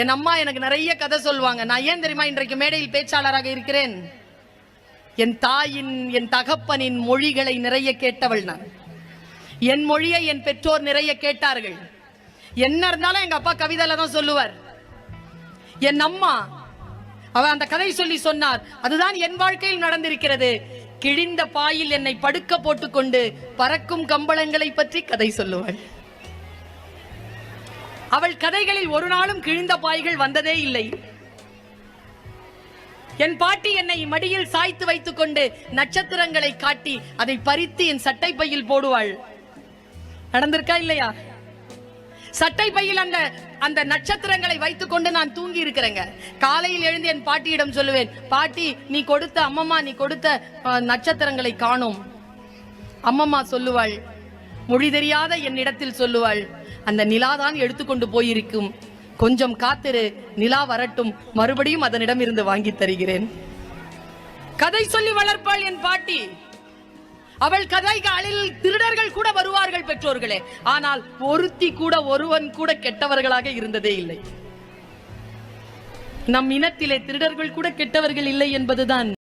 என் அம்மா எனக்கு நிறைய கதை சொல்லுவாங்க. நான் ஏன் தெரியுமா இன்றைக்கு மேடையில் பேச்சாளராக இருக்கிறேன்? என் தாயின், என் தகப்பனின் மொழிகளை நிறைய கேட்டவள் நான். என் மொழியை என் பெற்றோர் நிறைய கேட்டார்கள். என்ன இருந்தாலும் எங்க அப்பா கவிதையில தான் சொல்லுவார். என் அம்மா அவர் அந்த கதை சொல்லி சொன்னார். அதுதான் என் வாழ்க்கையில் நடந்திருக்கிறது. கிழிந்த பாயில் என்னை படுக்க போட்டுக்கொண்டு பறக்கும் கம்பளங்களை பற்றி கதை சொல்லுவாள். அவள் கதைகளில் ஒரு நாளும் கிழிந்த பாய்கள் வந்ததே இல்லை. என் பாட்டி என்னை மடியில் சாய்த்து வைத்துக் கொண்டு நட்சத்திரங்களை காட்டி அதை பறித்து என் சட்டை பையில் போடுவாள். நடந்திருக்கா இல்லையா? சட்டை பையில் அந்த நட்சத்திரங்களை வைத்துக் கொண்டு நான் தூங்கி இருக்கிறேங்க. காலையில் எழுந்து என் பாட்டியிடம் சொல்லுவேன், பாட்டி நீ கொடுத்த அம்மம்மா நீ கொடுத்த நட்சத்திரங்களை காணோம். அம்மம்மா சொல்லுவாள், மொழி தெரியாத என்னிடத்தில் சொல்லுவாள், அந்த நிலாதான் எடுத்துக்கொண்டு போயிருக்கும், கொஞ்சம் காத்திரு, நிலா வரட்டும், மறுபடியும் அதனிடம் இருந்து வாங்கி தருகிறேன். கதை சொல்லி வளர்ப்பாள் என் பாட்டி. அவள் கதைகளில் திருடர்கள் கூட வருவார்கள் பெற்றோர்களே, ஆனால் ஒருத்தி கூட ஒருவன் கூட கெட்டவர்களாக இருந்ததே இல்லை. நம் இனத்திலே திருடர்கள் கூட கெட்டவர்கள் இல்லை என்பதுதான்